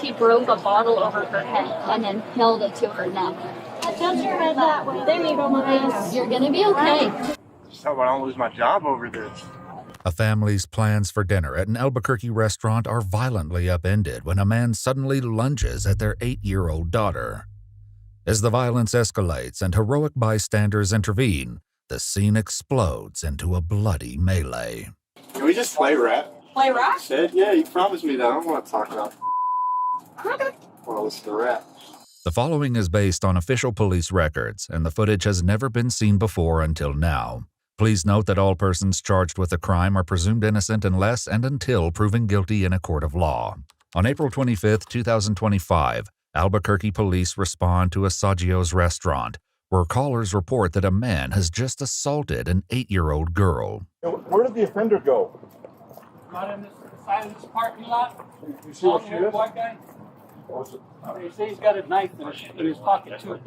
He broke a bottle over her head and then held it to her neck. Tilt your head that way. There you go, Maurice. You're gonna be okay. Just hope I don't lose my job over this. A family's plans for dinner at an Albuquerque restaurant are violently upended when a man suddenly lunges at their 8-year-old daughter. As the violence escalates and heroic bystanders intervene, the scene explodes into a bloody melee. Can we just play rap? Play rock? Said, yeah, you promised me that. I don't want to talk about it. Well, listen to rap. The following is based on official police records, and the footage has never been seen before until now. Please note that all persons charged with the crime are presumed innocent unless and until proven guilty in a court of law. On April 25, 2025, Albuquerque police respond to a Saggio's restaurant, where callers report that a man has just assaulted an 8-year-old girl. Where did the offender go? Right on this side of this parking lot. You see what she is? White guy. You see he's got a knife in his pocket too.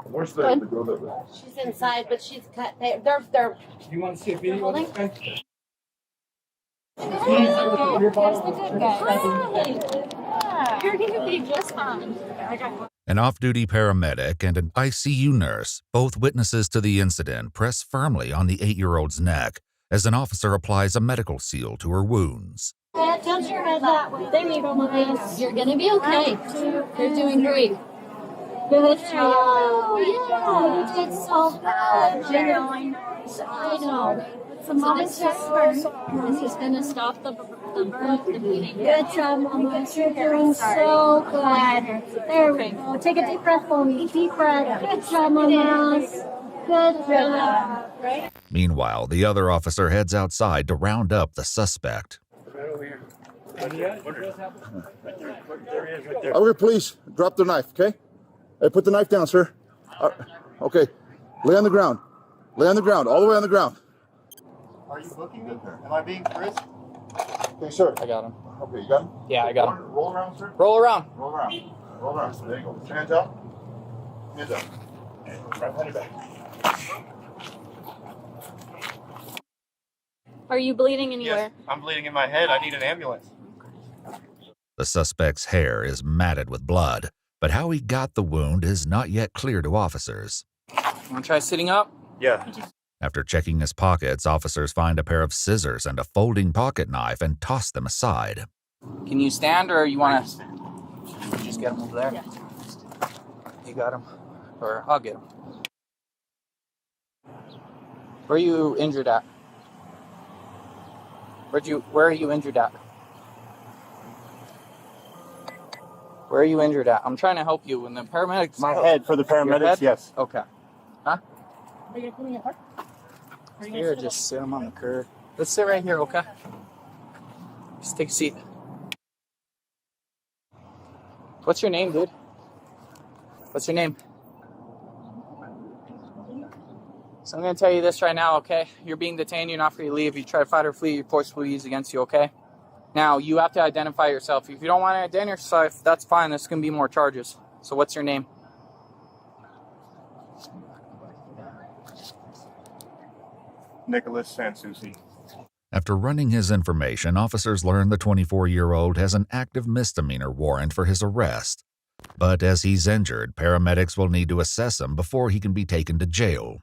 Where's the girl that was? She's inside, but she's cut. They're. You want to see a video of this guy? Here's the good guy. You're gonna be just fine. An off-duty paramedic and an ICU nurse, both witnesses to the incident, press firmly on the 8-year-old's neck as an officer applies a medical seal to her wounds. Tilt your head that way. There you go, Maurice. You're gonna be okay. You're doing great. Good Yeah, job. you did so bad. I know. So this is gonna stop the bleeding. Good job, Mama. You're doing so good. There we go. Take a deep breath for me. Deep breath. Good job, Mama. Good job. Meanwhile, the other officer heads outside to round up the suspect. Albuquerque police, drop the knife, okay? Hey, put the knife down, sir. Okay, lay on the ground. Lay on the ground, all the way on the ground. Are you looking good? Am I being frisked? Okay, sir. I got him. Okay, you got him? Yeah, I got him. Roll around, sir. Roll around. Roll around. Roll around. There you go. Hands out. Hands out. Right behind your back. Are you bleeding anywhere? Yes, I'm bleeding in my head. I need an ambulance. The suspect's hair is matted with blood, but how he got the wound is not yet clear to officers. Want to try sitting up? Yeah. After checking his pockets, officers find a pair of scissors and a folding pocket knife and toss them aside. Can you stand, or you want to just get him over there? You got him, or I'll get him. Where are you injured at? Where are you injured at? Where are you injured at? I'm trying to help you. When the paramedics... My head for the paramedics, yes. Okay. Huh? Are you going to put me Here, just sit him on the curb. Let's sit right here, okay? Just take a seat. What's your name, dude? What's your name? So I'm going to tell you this right now, okay? You're being detained. You're not free to leave. You try to fight or flee, your force will be used against you, okay? Now, you have to identify yourself. If you don't want to identify yourself, that's fine. There's going to be more charges. So what's your name? Nicholas Sansusi. After running his information, officers learn the 24-year-old has an active misdemeanor warrant for his arrest. But as he's injured, paramedics will need to assess him before he can be taken to jail.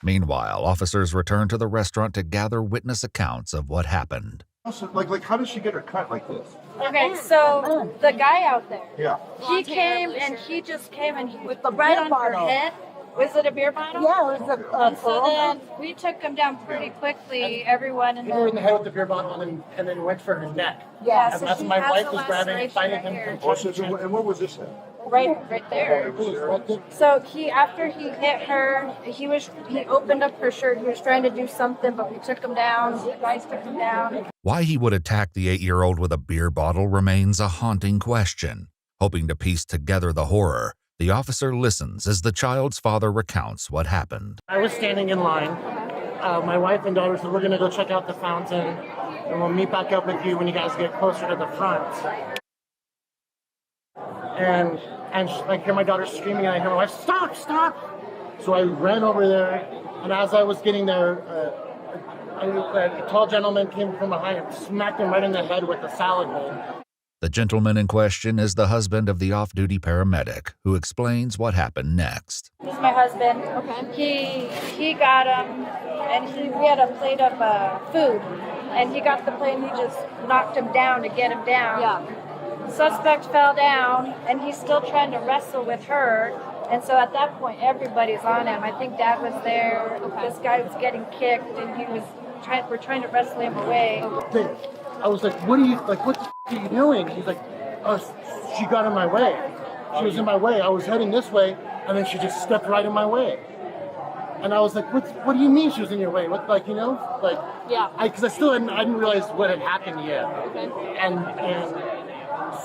Meanwhile, officers return to the restaurant to gather witness accounts of what happened. Like, how did she get her cut like this? Okay, so the guy out there, Yeah. he came and he just came and he was right on her head. Was it a beer bottle? Yeah, it was And so then we took him down pretty quickly, everyone, and Hit her in the then head with the beer bottle and then went for her neck. yeah, And so that's he my has wife a was grabbing, laceration fighting right him here. from And what was this at? right there. So after he hit her, he opened up her shirt. He was trying to do something, but we took him down. The guys took him down. Why he would attack the 8-year-old with a beer bottle remains a haunting question. Hoping to piece together the horror, the officer listens as the child's father recounts what happened. I was standing in line. My wife and daughter said, we're going to go check out the fountain, and we'll meet back up with you when you guys get closer to the front. And I hear my daughter screaming, and I hear my wife, stop, stop! So I ran over there, and as I was getting there, A tall gentleman came from behind and smacked him right in the head with a salad bowl. The gentleman in question is the husband of the off-duty paramedic, who explains what happened next. This is my husband. Okay. He got him, and we had a plate of food, and he got the plate and he just knocked him down to get him down. Yeah. Suspect fell down, and he's still trying to wrestle with her. And so at that point, everybody's on him. I think Dad was there. Okay. This guy was getting kicked, and we're trying to wrestle him away. I was like, what the are you doing? He's like, oh, she got in my way. She was in my way. I was heading this way, and then she just stepped right in my way. And I was like, what do you mean she was in your way? What, like, you know? Like, Yeah. Because I didn't realize what had happened yet. Okay. And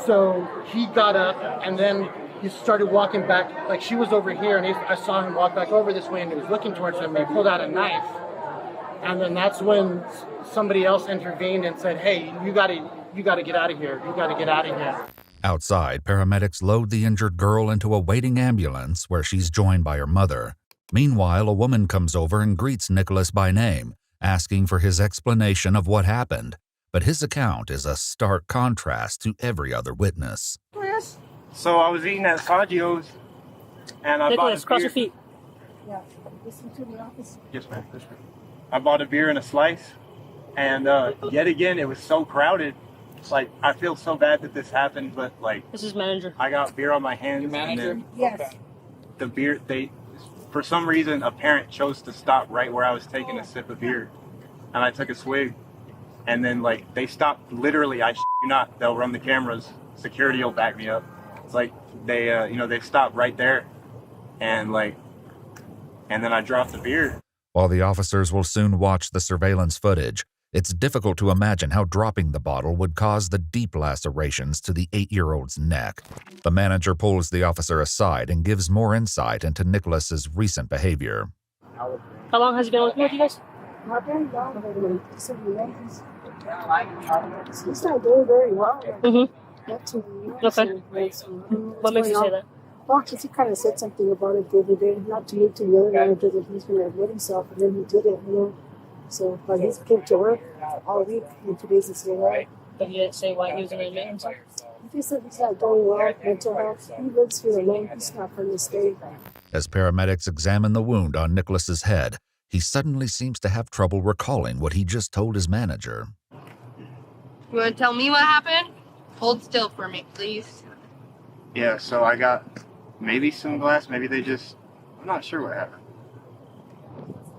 so he got up, and then he started walking back. Like, she was over here, and I saw him walk back over this way, and he was looking towards him, and he pulled out a knife. And then that's when somebody else intervened and said, hey, you gotta get out of here. You gotta get out of here. Outside, paramedics load the injured girl into a waiting ambulance where she's joined by her mother. Meanwhile, a woman comes over and greets Nicholas by name, asking for his explanation of what happened. But his account is a stark contrast to every other witness. So I was eating at Saggio's, and I Nicholas, bought cross a beer. your feet. Yeah. Listen to the office. Yes, ma'am. Yes, ma'am. I bought a beer and a slice, and yet again, it was so crowded. Like, I feel so bad that this happened, but like, This is manager. I got beer on my hands, Your manager? and then Yes. the beer, for some reason, a parent chose to stop right where I was taking a sip of beer, and I took a swig, and then like they stopped. Literally, I shit you not, they'll run the cameras. Security will back me up. It's like they stopped right there, and then I dropped the beer. While the officers will soon watch the surveillance footage, it's difficult to imagine how dropping the bottle would cause the deep lacerations to the 8-year-old's neck. The manager pulls the officer aside and gives more insight into Nicholas's recent behavior. How long has he been working with you guys? Not very long, but he's not doing very well. Mm-hmm. Not too Okay. What makes you say that? Well, because he kind of said something about it the other day, not to me, to the other manager, that he's going to admit himself, and then he did it, you know. So, but he's came to work all week, and today's his day off. But he didn't say why he was going to admit himself? He said he's not doing well, mental health. He lives here alone. He's not from the state. As paramedics examine the wound on Nicholas's head, he suddenly seems to have trouble recalling what he just told his manager. You want to tell me what happened? Hold still for me, please. Yeah, so I got maybe some glass, maybe I'm not sure what happened.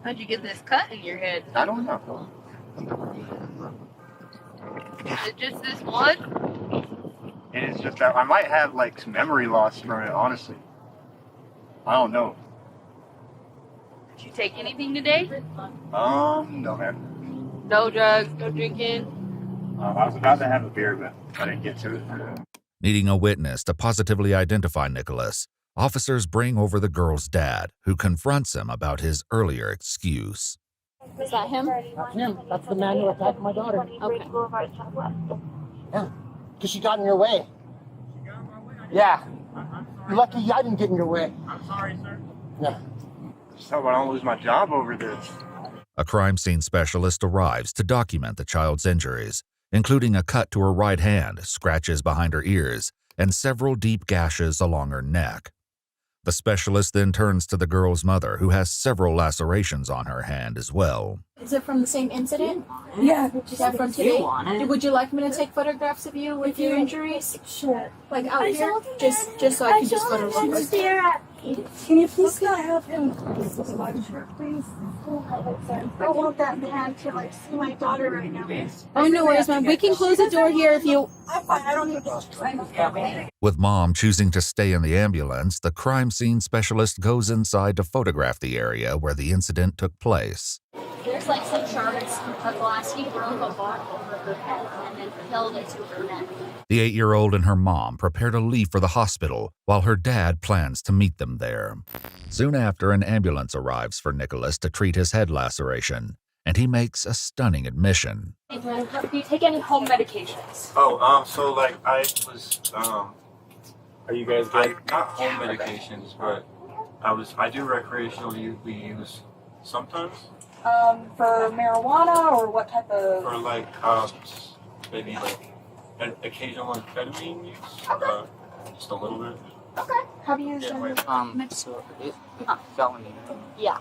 How'd you get this cut in your head? I don't know. Is it just this one? And it's just that I might have like some memory loss from it, honestly. I don't know. Did you take anything today? No, man. No drugs, no drinking? I was about to have a beer, but I didn't get to it. Needing a witness to positively identify Nicholas, officers bring over the girl's dad, who confronts him about his earlier excuse. Is that him? That's him. That's the man who attacked my daughter. Okay. Yeah. Because she got in your way. Yeah. You're lucky I didn't get in your way. I'm sorry, sir. Yeah. Just hope I don't lose my job over this. A crime scene specialist arrives to document the child's injuries, including a cut to her right hand, scratches behind her ears, and several deep gashes along her neck. The specialist then turns to the girl's mother, who has several lacerations on her hand as well. Is it from the same incident? Yeah. Is that from today? Would you like me to take photographs of you with your injuries? Sure. Like out here? Just so I can just photograph. Can you please not have him? Please. I want that man to like see my daughter right now. Oh, no worries, ma'am. We can close the door here if you... I'm fine. I don't need to. With Mom choosing to stay in the ambulance, the crime scene specialist goes inside to photograph the area where the incident took place. There's like some shards of glass. He broke a bottle over her head and then held it to her neck. The 8-year-old and her mom prepare to leave for the hospital, while her dad plans to meet them there. Soon after, an ambulance arrives for Nicholas to treat his head laceration, and he makes a stunning admission. Do you take any home medications? So like I was, Are you guys good? not home medications, but I do recreational use sometimes. For marijuana or what type of? Or like maybe like an occasional amphetamine use. Just a little bit. Okay. Have you used any? So felony. Yeah.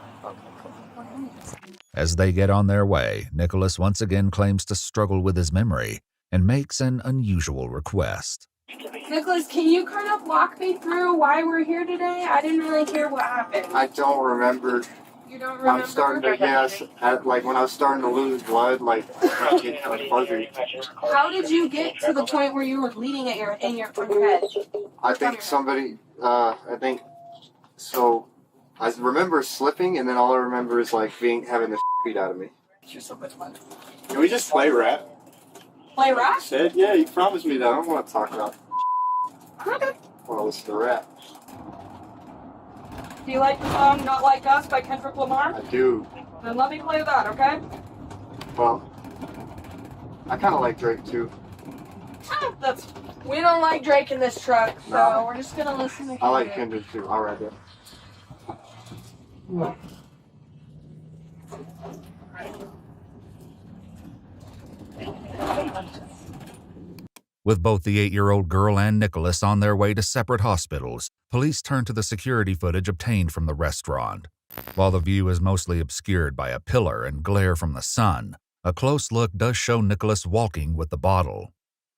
As they get on their way, Nicholas once again claims to struggle with his memory and makes an unusual request. Nicholas, can you kind of walk me through why we're here today? I didn't really hear what happened. I don't remember. You don't remember? I'm starting to guess. Like when I was starting to lose blood, like I get kind of fuzzy. How did you get to the point where you were bleeding in your head? I think somebody. I think so. I remember slipping, and then all I remember is like having the beat out of me. You're so much fun. Can we just play rap? Play rap? Said, yeah, you promised me that. I don't want to talk about. Okay. I want to listen to rap. Do you like the song "Not Like Us" by Kendrick Lamar? I do. Then let me play that, okay? Well, I kind of like Drake too. We don't like Drake in this truck, so No. we're just gonna listen to. I like Kendrick too. I'll rap it. With both the 8-year-old girl and Nicholas on their way to separate hospitals, police turn to the security footage obtained from the restaurant. While the view is mostly obscured by a pillar and glare from the sun, a close look does show Nicholas walking with the bottle.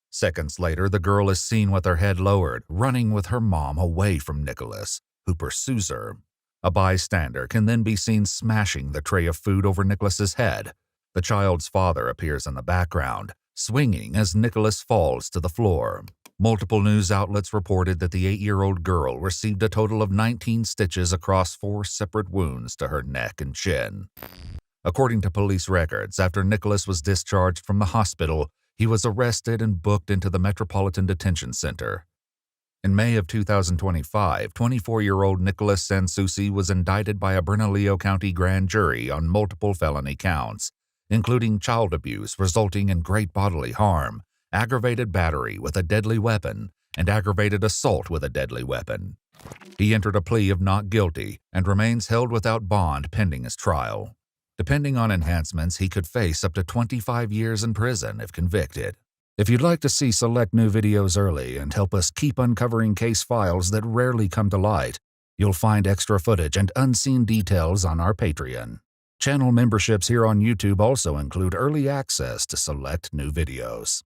Seconds later, the girl is seen with her head lowered, running with her mom away from Nicholas, who pursues her. A bystander can then be seen smashing the tray of food over Nicholas's head. The child's father appears in the background, swinging as Nicholas falls to the floor. Multiple news outlets reported that the 8-year-old girl received a total of 19 stitches across 4 separate wounds to her neck and chin. According to police records, after Nicholas was discharged from the hospital, he was arrested and booked into the Metropolitan Detention Center. In May of 2025, 24-year-old Nicholas Sansusi was indicted by a Bernalillo County grand jury on multiple felony counts, including child abuse resulting in great bodily harm, aggravated battery with a deadly weapon, and aggravated assault with a deadly weapon. He entered a plea of not guilty and remains held without bond pending his trial. Depending on enhancements, he could face up to 25 years in prison if convicted. If you'd like to see select new videos early and help us keep uncovering case files that rarely come to light, you'll find extra footage and unseen details on our Patreon. Channel memberships here on YouTube also include early access to select new videos.